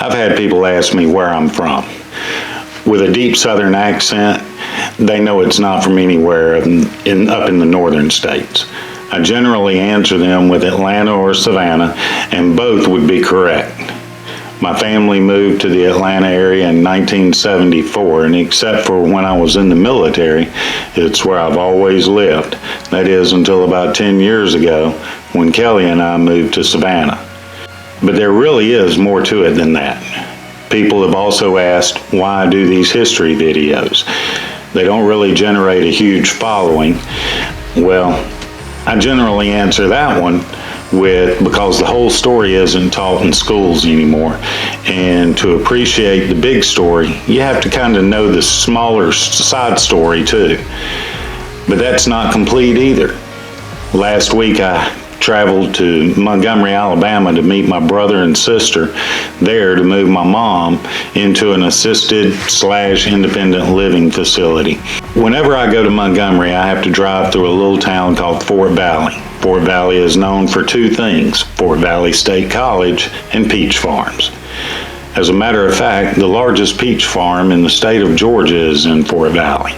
I've had people ask me where I'm from. With a deep southern accent, they know it's not from anywhere up in the northern states. I generally answer them with Atlanta or Savannah, and both would be correct. My family moved to the Atlanta area in 1974, and except for when I was in the military, it's where I've always lived. That is until about 10 years ago when Kelly and I moved to Savannah. But there really is more to it than that. People have also asked why I do these history videos. They don't really generate a huge following. Well, I generally answer that one with because the whole story isn't taught in schools anymore. And to appreciate the big story, you have to kind of know the smaller side story too. But that's not complete either. Last week I traveled to Montgomery, Alabama to meet my brother and sister there to move my mom into an assisted/independent living facility. Whenever I go to Montgomery, I have to drive through a little town called Fort Valley. Fort Valley is known for two things: Fort Valley State College and peach farms. As a matter of fact, the largest peach farm in the state of Georgia is in Fort Valley.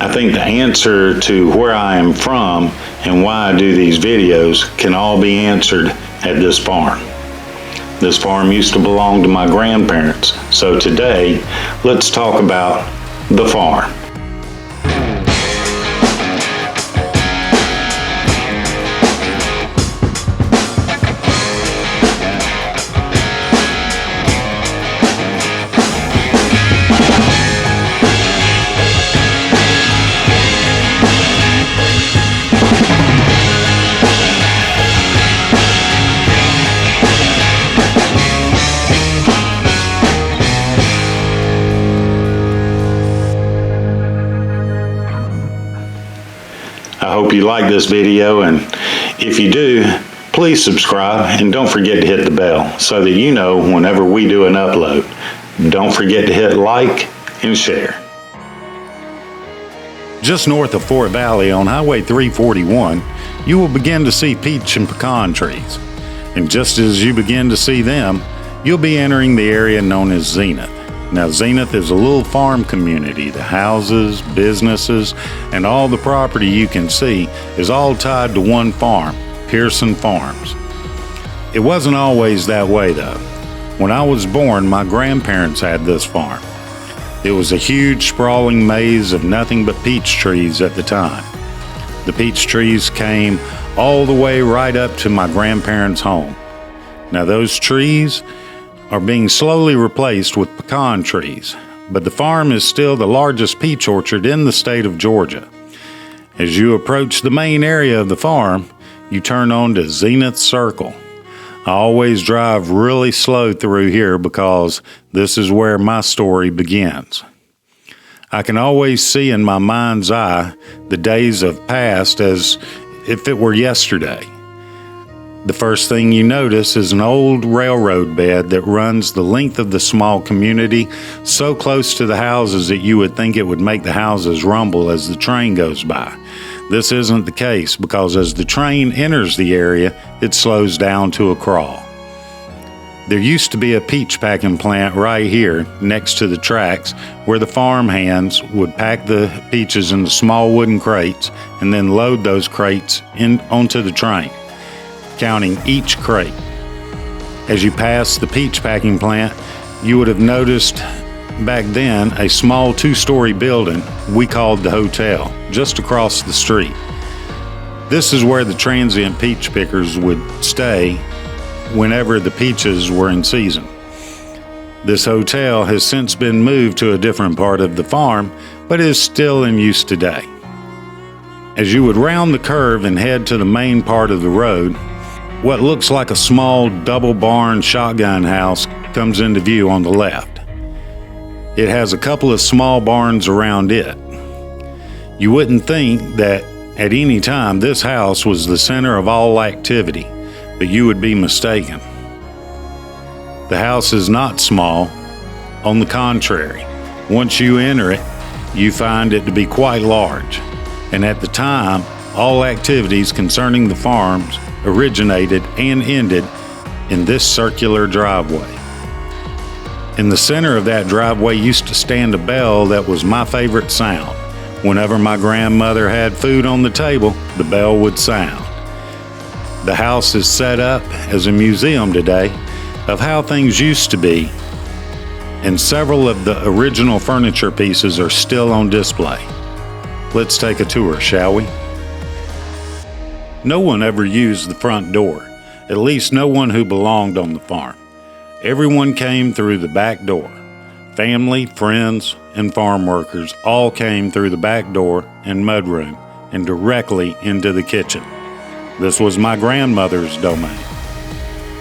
I think the answer to where I am from and why I do these videos can all be answered at this farm. This farm used to belong to my grandparents, so today let's talk about the farm. I hope you like this video, and if you do, please subscribe and don't forget to hit the bell so that you know whenever we do an upload. Don't forget to hit like and share. Just north of Fort Valley on Highway 341, you will begin to see peach and pecan trees. And just as you begin to see them, you'll be entering the area known as Zenith. Now, Zenith is a little farm community. The houses, businesses, and all the property you can see is all tied to one farm, Pearson Farms. It wasn't always that way, though. When I was born, my grandparents had this farm. It was a huge, sprawling maze of nothing but peach trees at the time. The peach trees came all the way right up to my grandparents' home. Now, those trees are being slowly replaced with pecan trees, but the farm is still the largest peach orchard in the state of Georgia. As you approach the main area of the farm, you turn onto Zenith Circle. I always drive really slow through here because this is where my story begins. I can always see in my mind's eye the days of past as if it were yesterday. The first thing you notice is an old railroad bed that runs the length of the small community, so close to the houses that you would think it would make the houses rumble as the train goes by. This isn't the case because as the train enters the area, it slows down to a crawl. There used to be a peach packing plant right here next to the tracks where the farm hands would pack the peaches into small wooden crates and then load those crates onto the train, counting each crate. As you pass the peach packing plant, you would have noticed back then a small two-story building we called the hotel just across the street. This is where the transient peach pickers would stay whenever the peaches were in season. This hotel has since been moved to a different part of the farm, but is still in use today. As you would round the curve and head to the main part of the road, what looks like a small double barn shotgun house comes into view on the left. It has a couple of small barns around it. You wouldn't think that at any time this house was the center of all activity, but you would be mistaken. The house is not small. On the contrary, once you enter it, you find it to be quite large. And at the time, all activities concerning the farms originated and ended in this circular driveway. In the center of that driveway used to stand a bell that was my favorite sound. Whenever my grandmother had food on the table, the bell would sound. The house is set up as a museum today of how things used to be, and several of the original furniture pieces are still on display. Let's take a tour, shall we? No one ever used the front door, at least no one who belonged on the farm. Everyone came through the back door. Family, friends, and farm workers all came through the back door and mudroom and directly into the kitchen. This was my grandmother's domain.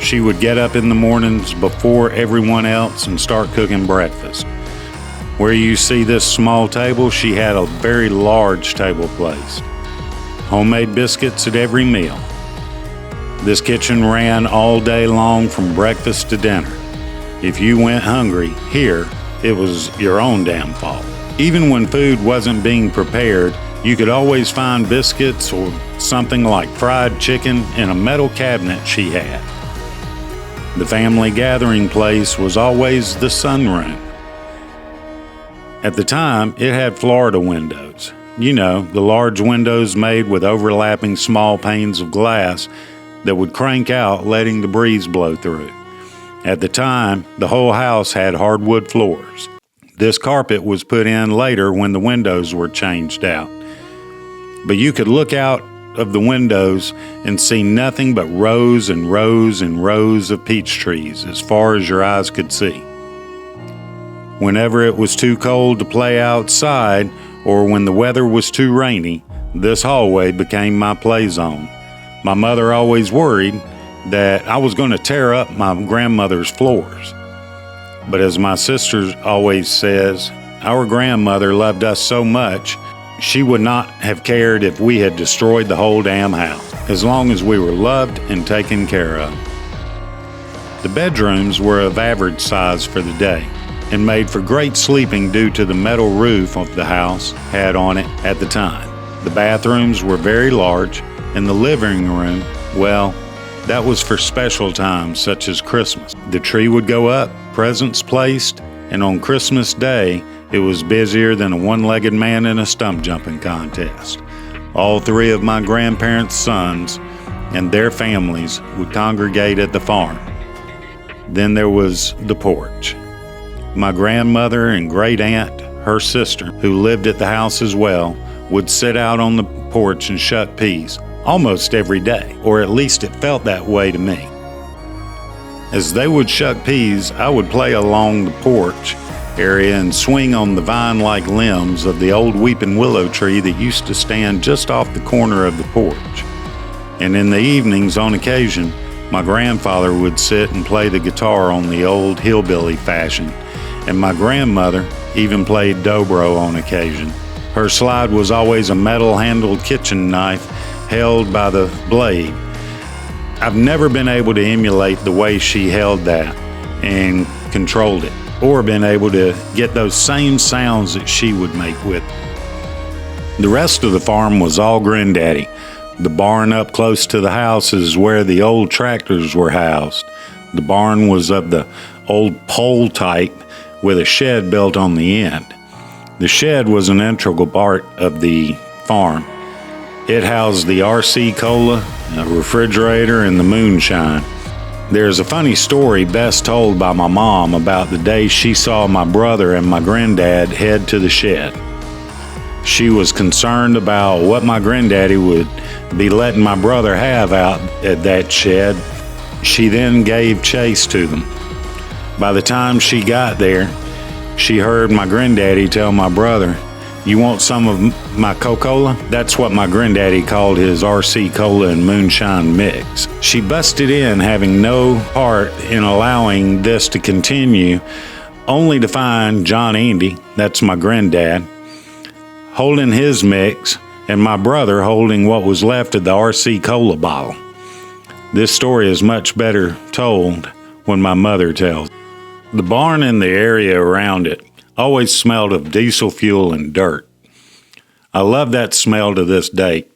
She would get up in the mornings before everyone else and start cooking breakfast. Where you see this small table, she had a very large table placed. Homemade biscuits at every meal. This kitchen ran all day long from breakfast to dinner. If you went hungry here, it was your own damn fault. Even when food wasn't being prepared, you could always find biscuits or something like fried chicken in a metal cabinet she had. The family gathering place was always the sunroom. At the time, it had Florida windows. You know, the large windows made with overlapping small panes of glass that would crank out, letting the breeze blow through. At the time, the whole house had hardwood floors. This carpet was put in later when the windows were changed out. But you could look out of the windows and see nothing but rows and rows and rows of peach trees as far as your eyes could see. Whenever it was too cold to play outside or when the weather was too rainy, this hallway became my play zone. My mother always worried that I was going to tear up my grandmother's floors. But as my sister always says, our grandmother loved us so much, she would not have cared if we had destroyed the whole damn house, as long as we were loved and taken care of. The bedrooms were of average size for the day and made for great sleeping due to the metal roof of the house had on it at the time. The bathrooms were very large, and the living room, well, that was for special times such as Christmas. The tree would go up, presents placed, and on Christmas Day, it was busier than a one-legged man in a stump jumping contest. All three of my grandparents' sons and their families would congregate at the farm. Then there was the porch. My grandmother and great aunt, her sister, who lived at the house as well, would sit out on the porch and shuck peas almost every day, or at least it felt that way to me. As they would shuck peas, I would play along the porch area and swing on the vine-like limbs of the old weeping willow tree that used to stand just off the corner of the porch. And in the evenings, on occasion, my grandfather would sit and play the guitar on the old hillbilly fashion, and my grandmother even played dobro on occasion. Her slide was always a metal-handled kitchen knife held by the blade. I've never been able to emulate the way she held that and controlled it, or been able to get those same sounds that she would make with it. The rest of the farm was all Granddaddy. The barn up close to the house is where the old tractors were housed. The barn was of the old pole type with a shed built on the end. The shed was an integral part of the farm. It housed the RC Cola, a refrigerator, and the moonshine. There's a funny story best told by my mom about the day she saw my brother and my granddad head to the shed. She was concerned about what my granddaddy would be letting my brother have out at that shed. She then gave chase to them. By the time she got there, she heard my granddaddy tell my brother, "You want some of my Coca-Cola?" That's what my granddaddy called his RC Cola and moonshine mix. She busted in, having no part in allowing this to continue, only to find John Andy, that's my granddad, holding his mix and my brother holding what was left of the RC Cola bottle. This story is much better told when my mother tells. The barn and the area around it always smelled of diesel fuel and dirt. I love that smell to this date.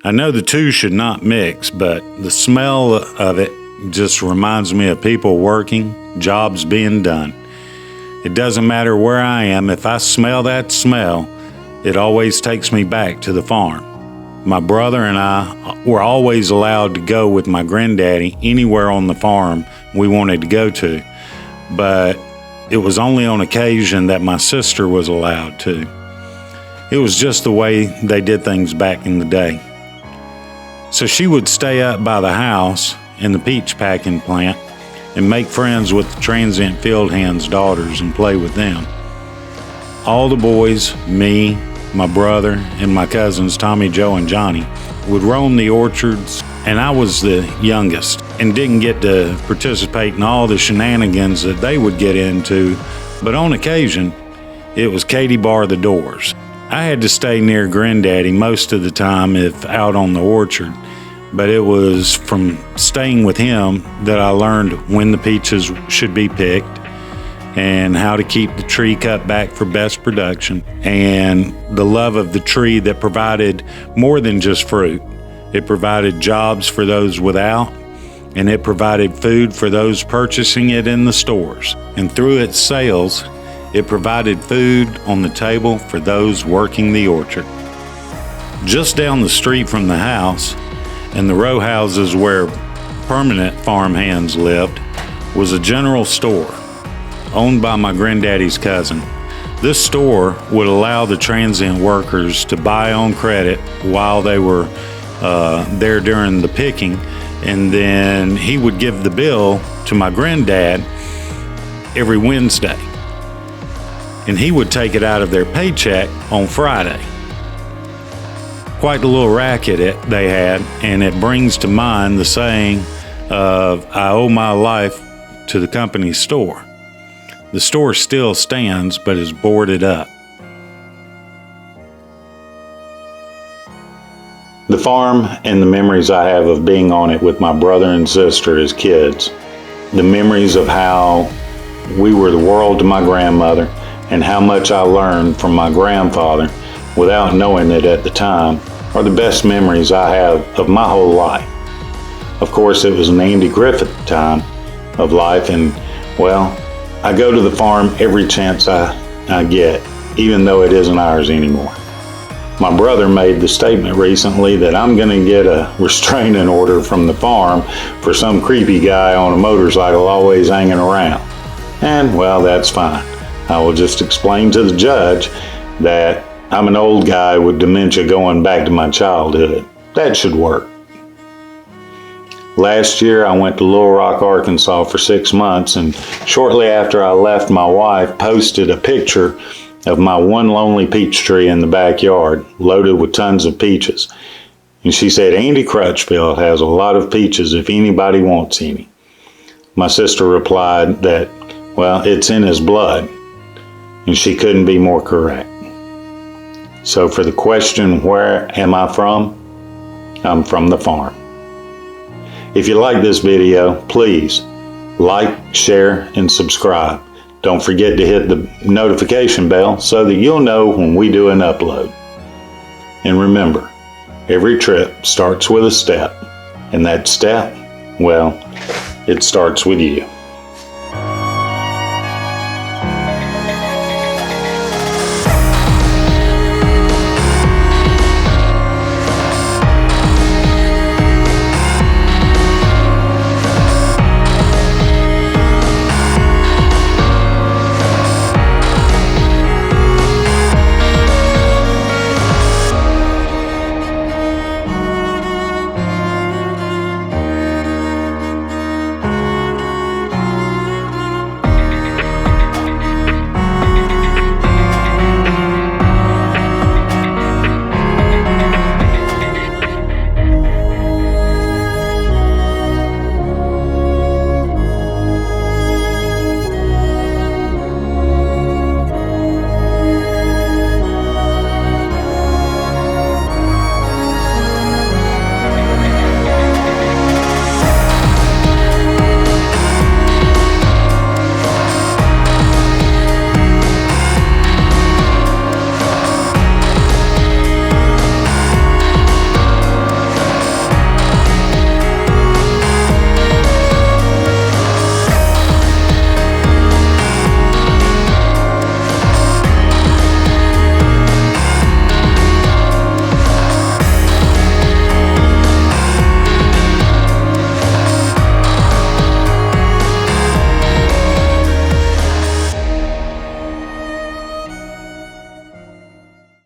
I know the two should not mix, but the smell of it just reminds me of people working, jobs being done. It doesn't matter where I am, if I smell that smell, it always takes me back to the farm. My brother and I were always allowed to go with my granddaddy anywhere on the farm we wanted to go to, but it was only on occasion that my sister was allowed to. It was just the way they did things back in the day. So she would stay up by the house in the peach packing plant and make friends with the transient field hands' daughters and play with them. All the boys, me, my brother, and my cousins Tommy, Joe, and Johnny would roam the orchards, and I was the youngest and didn't get to participate in all the shenanigans that they would get into, but on occasion, it was Katie bar the doors. I had to stay near Granddaddy most of the time if out on the orchard, but it was from staying with him that I learned when the peaches should be picked and how to keep the tree cut back for best production, and the love of the tree that provided more than just fruit. It provided jobs for those without, and it provided food for those purchasing it in the stores. And through its sales, it provided food on the table for those working the orchard. Just down the street from the house, and the row houses where permanent farm hands lived, was a general store owned by my granddaddy's cousin. This store would allow the transient workers to buy on credit while they were there during the picking, and then he would give the bill to my granddad every Wednesday, and he would take it out of their paycheck on Friday. Quite a little racket they had, and it brings to mind the saying of, "I owe my life to the company store." The store still stands, but is boarded up. The farm and the memories I have of being on it with my brother and sister as kids, the memories of how we were the world to my grandmother and how much I learned from my grandfather without knowing it at the time, are the best memories I have of my whole life. Of course, it was an Andy Griffith time of life, and well, I go to the farm every chance I get, even though it isn't ours anymore. My brother made the statement recently that I'm going to get a restraining order from the farm for some creepy guy on a motorcycle always hanging around. And well, that's fine. I will just explain to the judge that I'm an old guy with dementia going back to my childhood. That should work. Last year, I went to Little Rock, Arkansas for 6 months, and shortly after I left, my wife posted a picture of my one lonely peach tree in the backyard, loaded with tons of peaches. And she said, "Andy Crutchfield has a lot of peaches if anybody wants any." My sister replied that, well, it's in his blood, and she couldn't be more correct. So for the question, where am I from? I'm from the farm. If you like this video, please like, share, and subscribe. Don't forget to hit the notification bell so that you'll know when we do an upload. And remember, every trip starts with a step, and that step, well, it starts with you.